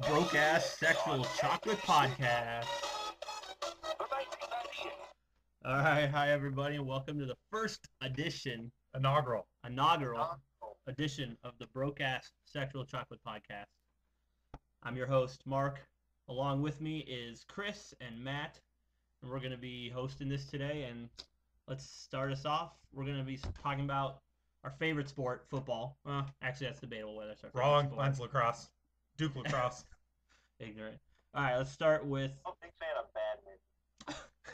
Broke-Ass Sexual Chocolate Podcast. Alright, hi everybody, and welcome to the first inaugural edition of the Broke-Ass Sexual Chocolate Podcast. I'm your host, Mark. Along with me is Chris and Matt, and we're going to be hosting this today, and let's start us off. We're going to be talking about our favorite sport, football. Actually, that's debatable whether it's our favorite Wrong. sport. Mine's lacrosse. Duke lacrosse. Ignorant. All right, let's start with... I'm a big fan of badminton.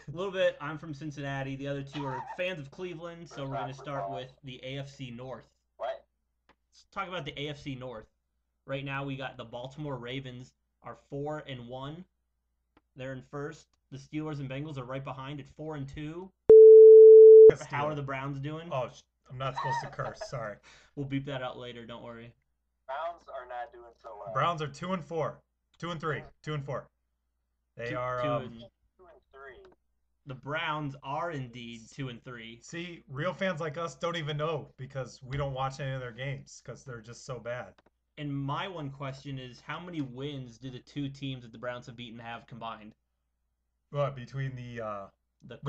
A little bit. I'm from Cincinnati. The other two are fans of Cleveland, so we're going to start with the AFC North. What? Let's talk about the AFC North. Right now, we got the Baltimore Ravens are 4-1. They're in first. The Steelers and Bengals are right behind at 4-2. How are the Browns doing? Oh, I'm not supposed to curse. Sorry. We'll beep that out later. Don't worry. Browns are not doing so well. Browns are 2-4, 2-3, 2-4. They are 2 and 3. The Browns are indeed 2-3. See, real fans like us don't even know because we don't watch any of their games because they're just so bad. And my one question is, how many wins do the two teams that the Browns have beaten have combined? What, between the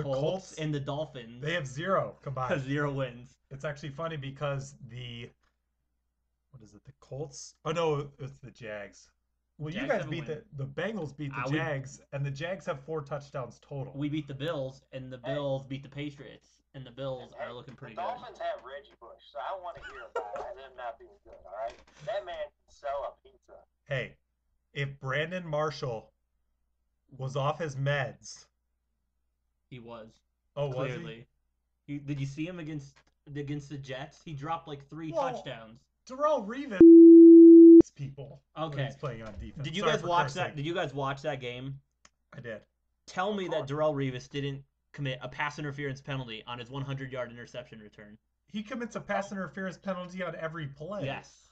Colts and the Dolphins? They have 0 combined. 0 wins. It's actually funny because the Colts? Oh no, it's the Jags. Well, Jags you guys beat the Bengals beat the Jags, and the Jags have 4 touchdowns total. We beat the Bills, and the Bills beat the Patriots, and the Bills are looking pretty good. The Dolphins have Reggie Bush, so I want to hear about them not being good, all right? That man can sell a pizza. Hey, if Brandon Marshall was off his meds... He was. Oh, clearly. Was he? Did you see him against the Jets? He dropped like 3 touchdowns. Darrelle Revis people. Okay. He's playing on defense. Did you guys watch that? Did you guys watch that game? I did. Tell me that Darrelle Revis didn't commit a pass interference penalty on his 100-yard interception return. He commits a pass interference penalty on every play. Yes.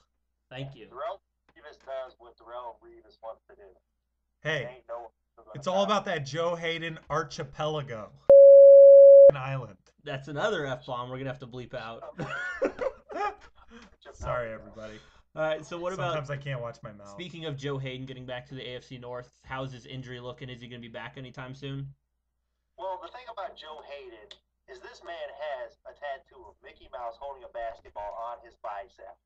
Thank you. Darrelle Revis does what Darrelle Revis wants to do. Hey, it's all about that Joe Hayden archipelago. An island. That's another F-bomb we're going to have to bleep out. Sorry, everybody. All right, so what about... Sometimes I can't watch my mouth. Speaking of Joe Hayden getting back to the AFC North, how's his injury looking? Is he going to be back anytime soon? Well, the thing about Joe Hayden is this man has a tattoo of Mickey Mouse holding a basketball on his bicep.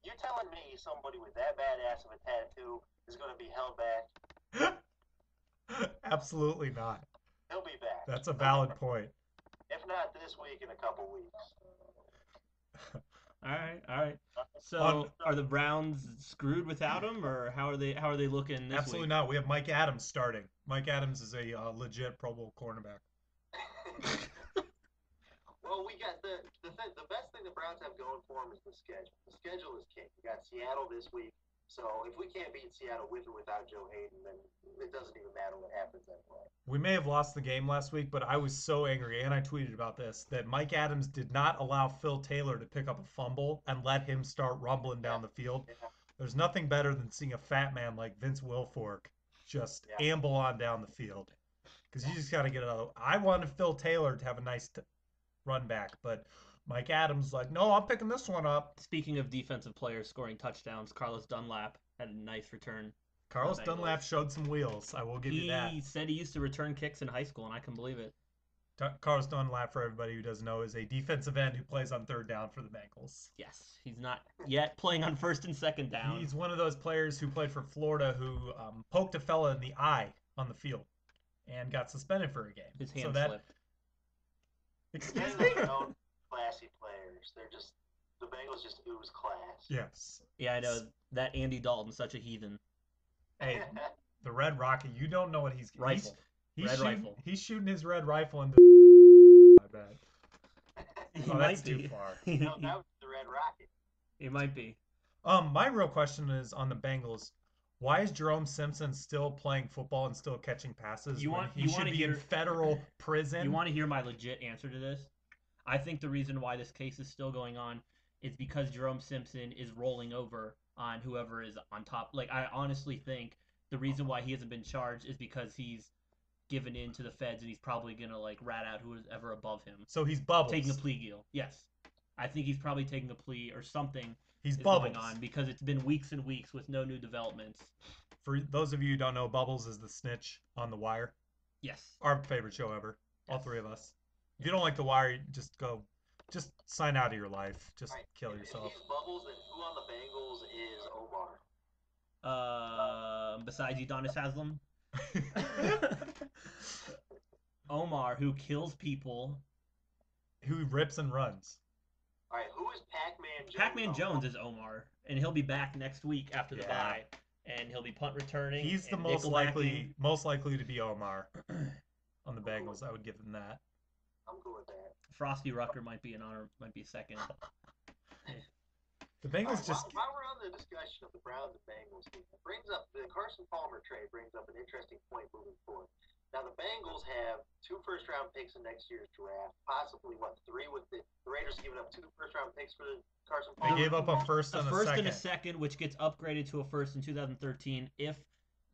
You telling me somebody with that badass of a tattoo is going to be held back? Absolutely not. He'll be back. That's a valid point. If not this week, in a couple weeks. All right. So, are the Browns screwed without him, or how are they looking this Absolutely week? not. We have Mike Adams starting. Mike Adams is a legit Pro Bowl cornerback. Well, we got the best thing the Browns have going for them is the schedule. The schedule is king. We got Seattle this week. So if we can't beat Seattle with or without Joe Hayden, then it doesn't even matter what happens anyway. We may have lost the game last week, but I was so angry, and I tweeted about this, that Mike Adams did not allow Phil Taylor to pick up a fumble and let him start rumbling down the field. Yeah. There's nothing better than seeing a fat man like Vince Wilfork just amble on down the field. Because you just got to get out. I wanted Phil Taylor to have a nice run back, but Mike Adams like, no, I'm picking this one up. Speaking of defensive players scoring touchdowns, Carlos Dunlap had a nice return. Carlos Dunlap showed some wheels. I will give you that. He said he used to return kicks in high school, and I can believe it. Carlos Dunlap, for everybody who doesn't know, is a defensive end who plays on third down for the Bengals. Yes, he's not yet playing on first and second down. He's one of those players who played for Florida who poked a fella in the eye on the field and got suspended for a game. His hand slipped. Excuse me? Classy players. They're just, the Bengals just ooze class. Yes. Yeah, I know. That Andy Dalton's such a heathen. Hey, the Red Rocket, you don't know what he's... Rifle. Rifle. He's shooting his red rifle into... I bet. That's too far. No, that was the Red Rocket. It might be. My real question is on the Bengals. Why is Jerome Simpson still playing football and still catching passes he should be in federal prison? You want to hear my legit answer to this? I think the reason why this case is still going on is because Jerome Simpson is rolling over on whoever is on top. Like, I honestly think the reason why he hasn't been charged is because he's given in to the feds and he's probably going to, like, rat out who is ever above him. So he's Bubbles. Taking a plea deal. Yes. I think he's probably taking a plea or something He's is going on because it's been weeks and weeks with no new developments For those of you who don't know, Bubbles is the snitch on The Wire. Yes. Our favorite show ever. All Yes. three of us. If you don't like The Wire, just sign out of your life. Just kill yourself. If he's Bubbles, then who on the Bengals is Omar? Besides Udonis Haslam, Omar, who kills people. Who rips and runs. All right, who is Pac-Man Jones? Pac-Man Jones is Omar, and he'll be back next week after the bye, and he'll be punt returning. He's the most likely to be Omar on the Bengals. I would give him that. I'm cool with that. Frosty Rucker might be second. The Bengals while we're on the discussion of the Browns and Bengals, it brings up the Carson Palmer trade brings up an interesting point moving forward. Now the Bengals have 2 first-round picks in next year's draft, possibly 3 with the Raiders giving up 2 first-round picks for the Carson Palmer. They gave up a first and a second, which gets upgraded to a first in 2013 if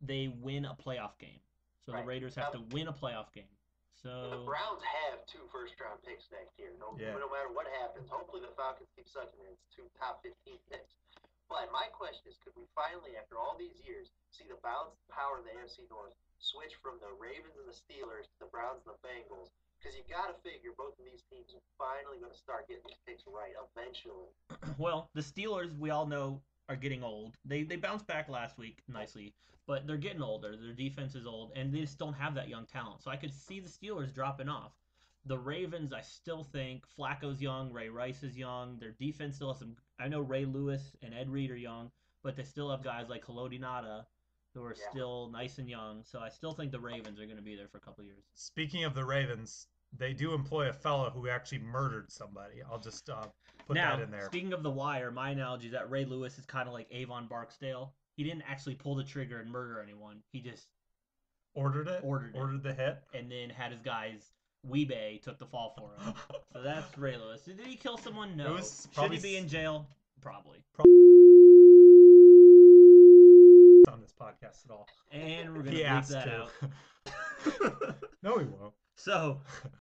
they win a playoff game. So the Raiders have to win a playoff game. So the Browns have 2 first-round picks next year. No matter what happens. Hopefully the Falcons keep sucking in. It's 2 top 15 picks. But my question is, could we finally, after all these years, see the balance of power in the AFC North switch from the Ravens and the Steelers to the Browns and the Bengals? Because you got to figure both of these teams are finally going to start getting these picks right eventually. Well, the Steelers, we all know, are getting old. They bounced back last week nicely, but they're getting older. Their defense is old, and they just don't have that young talent. So I could see the Steelers dropping off. The Ravens, I still think Flacco's young, Ray Rice is young. Their defense still has some. I know Ray Lewis and Ed Reed are young, but they still have guys like Haloti Ngata who are still nice and young. So I still think the Ravens are going to be there for a couple of years. Speaking of the Ravens, they do employ a fellow who actually murdered somebody. I'll just put that in there. Speaking of The Wire, my analogy is that Ray Lewis is kind of like Avon Barksdale. He didn't actually pull the trigger and murder anyone. He just ordered the hit, and then had his guys. Weebay took the fall for him. So that's Ray Lewis. Did he kill someone? No. Should he be in jail? Probably. On this podcast at all. And we're going to bleep that out. No, he won't. So